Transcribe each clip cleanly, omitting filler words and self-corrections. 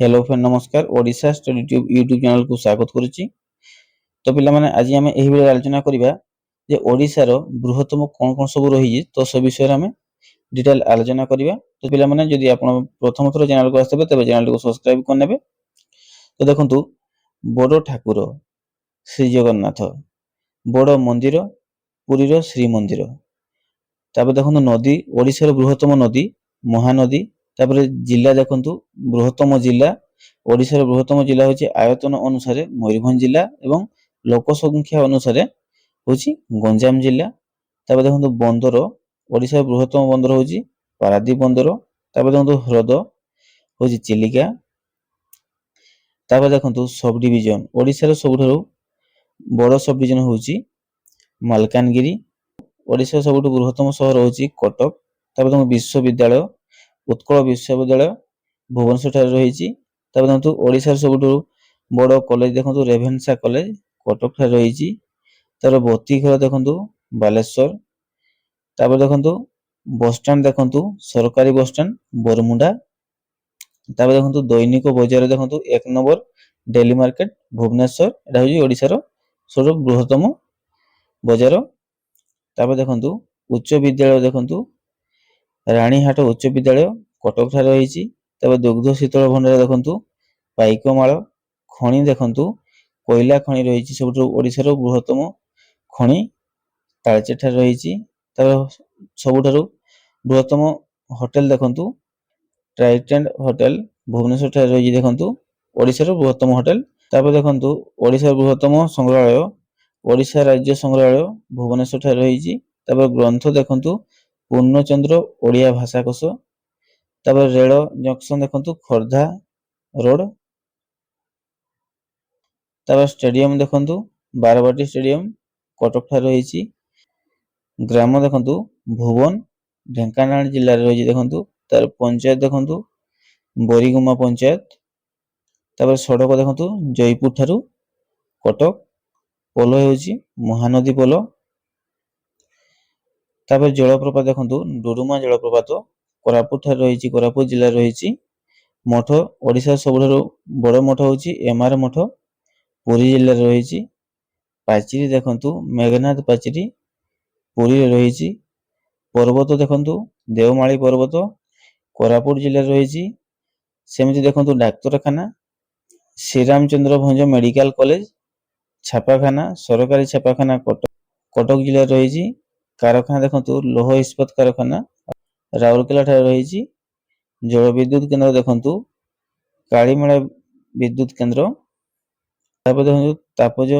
Hello friend नमस्कार Odisha study tube YouTube channel को स्वागत करुच्ची। तो पिला माने आज आम यही वीडियो आलोचना करिबा जे ओडिशार बृहत्तम कौन कौन सब रही तो सब विषय आम डिटेल आलोचना करिबा। तो पिला माने जदि आपण प्रथम थर चैनल को आसबे तबे चैनल को सब्सक्राइब कर नेबे। तो देखंतु बड़ ठाकुर श्री जगन्नाथ बड़ मंदिर पुरी रो श्री मंदिर तापर देखंतु नदी ओडिशार बृहत्तम नदी महानदी तापर जिला देखंतु बृहत्तम जिला ओडिशार बृहत्तम जिला होची आयतन अनुसार मयूरभंज जिला एवं लोक संख्या अनुसार होची गंजाम जिला। तापर देखंतु बंदर ओडिशार बृहत्तम बंदर होची पारादीप बंदर। तापर देखंतु ह्रद होची चिलिका। तापर देखंतु सब डिविजन ओडिशार सबठारु बड़ सब डिविजन होची मालकानगिरी। ओडिशा सबुठु बृहत्तम सहर होची कटक। तापर देखंतु विश्वविद्यालय उत्कल विश्वविद्यालय भुवनेश्वर ठारे रहिछि। तापर देखंतु ओडिशार सबुठु बड़ कॉलेज देखंतु रेभेन्सा कॉलेज कटक ठारे रहिछि। तापर बतीघर देखंतु बालेश्वर। तापर देखंतु बस स्टैंड देखंतु सरकारी बस स्टैंड बरमुंडा। तापर देखंतु दैनिक बजार देखंतु एक नंबर डेली मार्केट भुवनेश्वर एटा होची ओडिशार सबुठु बृहत्तम बजार। तापर देखंतु उच्च विद्यालय देखंतु रानीहाट उच्च विद्यालय कटक ठारे रहिछि। तापर दुग्ध शीतल भंडार देखंतु पाइकमाळ। खणी देखंतु कोयला खणी रहिछि सबुठु ओडिशार बृहत्तम खणी तालचेर ठारे रहिछि। तापर सबुठारु बृहत्तम होटल देखंतु ट्राइडेंट होटल भुवनेश्वर ठारे रहिछि देखंतु ओडिशार बृहत्तम होटल। तापर देखंतु ओडिशार बृहत्तम संग्रहालय ओडिशा राज्य संग्रहालय भुवनेश्वर ठारे रहिछि। तापर ग्रंथ देखंतु पूर्णचंद्र ओडिया भाषाकोश। तापर रेल जंक्शन देखंतु खोर्धा रोड। तापर स्टेडियम देखंतु बारवाटी स्टेडियम कटक ठारे रहिछि। ग्राम देखंतु भुवन ढेंकानाल जिल्ला रे रहिछि देखंतु। तार पंचायत देखंतु बोरीगुमा पंचायत। तापर सड़क देखंतु जयपुर ठारू कटक। पोल हेउछि महानदी पोल। तापर जलप्रपात देखंतु डुडुमा जलप्रपात कोरापुट ठारे रहिछि कोरापुट जिल्ला रे रहिछि। मठ ओडिशा सबठारु बड़ मठ होछि एमआर मठ पुरी जिल्ला रे रहिछि। पाचिरी देखंतु मेघनाथ पाचिरी पुरी रे रहिछि। पर्वत देखंतु देवमाळी पर्वत कोरापुट जिल्ला रे रहिछि। सेमिति देखंतु डाक्तरखाना श्रीरामचंद्र भंज मेडिकल कॉलेज छापाखाना सरकारी छापाखाना कटक जिल्ला रे रहिछि। कारखाना देखंतु लोह इस्पात कारखाना राउरकेला ठारे रहिछि। जल विद्युत केंद्र देखंतु कालीमेला विद्युत केंद्र। तापर देखंतु तापज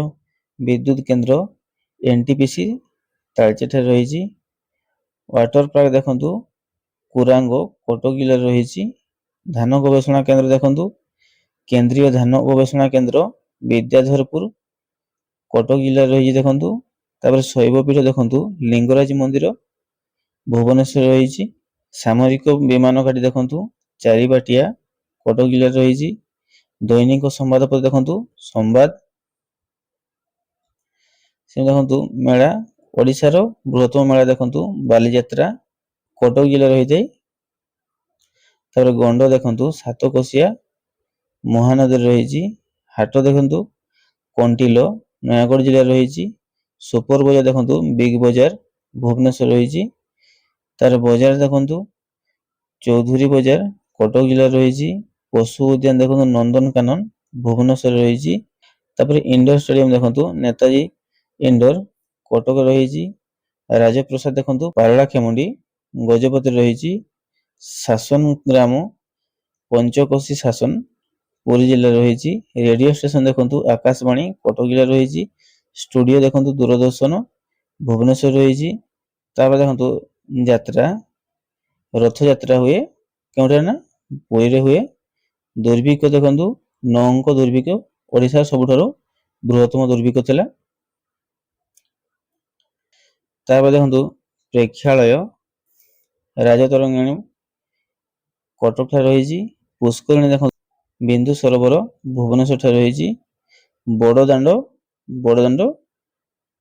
विद्युत केंद्र एनटीपीसी तालचेर ठारे रहिछि। वाटर पार्क देखंतु कुरांगो कटक जिल्ला रे रहिछि। धान गवेषणा केंद्र देखंतु केंद्रीय धान गवेषणा केंद्र विद्याधरपुर कटक जिल्ला रे रहिछि देखंतु। तापर शैवपीठ देखंतु लिंगराज मंदिर भुवनेश्वर रहिछि। सामरिक विमान घाटी देखंतु चारिबाटिया कटक जिल्ला रे रहिछि। दैनिक संवादपत्र देखंतु संवाद। से देखंतु मेला ओडिशार बृहत्तम मेला देखंतु बालीଯାତ୍ରା कटक जिल्ला रे रहिथाय। तापर गंड देखंतु सातकोशिया महानदी रे रहिछि। हाट देखंतु कंटिलो नयागढ़ जिल्ला रे रहिछि। सुपर बजार देखंतु बिग बजार भुवनेश्वर रहिछि। तार बजार देखंतु चौधुरी बजार कटक जिल्ला रे रहिछि। पशु उद्यान देखंतु नंदनकानन भुवनेश्वर रहिछि। तापर इंडोर स्टेडियम देखंतु नेताजी इंडोर कटक रहिछि। राजप्रसाद देखंतु पारलाखेमुंडी गजपति रहिछि। शासन ग्राम पंचकोशी शासन पुरी जिल्ला रहिछि। रेडियो स्टेशन देखंतु आकाशवाणी कटक जिल्ला रहिछि। स्टूडियो देखंतु दूरदर्शन भुवनेश्वर रहिछि। तापर देखंतु यात्रा रथ यात्रा हुए केउठा ना पुरी रे हुए। दुर्भिक्ष देखंतु 9 अंक दुर्भिक्ष ओडिशा सबठारु बृहत्तम दुर्भिक्ष थिला। तापर देखंतु प्रेक्षालय राजतरंगिणी कटक ठारे रहिछि। पुष्करिणी देखंतु बिंदु सरोवर भुवनेश्वर ठारे रहिछि। बड़दाण्ड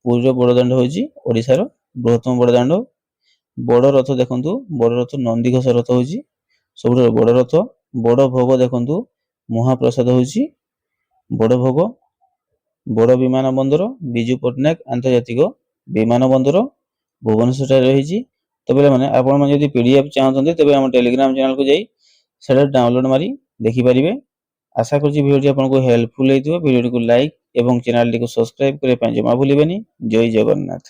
पुरी बड़दाण्ड होछि ओडिशार बृहत्तम बड़दाण्ड। बड़ रथ देखंतु बड़ रथ नंदीघोष रथ होछि सबठारु बड़ रथ। बड़ भोग देखंतु ମହାପ୍ରସାଦ ହେଉଛି ବଡ଼ଭୋଗ, ବଡ଼ ବିମାନ ବନ୍ଦର ବିଜୁ ପଟ୍ଟନାୟକ ଆନ୍ତର୍ଜାତିକ ବିମାନ ବନ୍ଦର ଭୁବନେଶ୍ୱରଠାରେ ରହିଛି। ତ ପିଲାମାନେ ଆପଣମାନେ ଯଦି PDF ଚାହୁଁଛନ୍ତି ତେବେ ଆମ ଟେଲିଗ୍ରାମ ଚ୍ୟାନେଲକୁ ଯାଇ ସେଟା ଡାଉନଲୋଡ୍ ମାରି ଦେଖିପାରିବେ। ଆଶା କରୁଛି ଭିଡ଼ିଓଟି ଆପଣଙ୍କୁ ହେଲ୍ପଫୁଲ୍ ହେଇଥିବ। ଭିଡ଼ିଓଟିକୁ ଲାଇକ୍ ଏବଂ ଚ୍ୟାନେଲଟିକୁ ସବସ୍କ୍ରାଇବ୍ କରିବା ପାଇଁ ଜମା ଭୁଲିବେନି। ଜୟ ଜଗନ୍ନାଥ।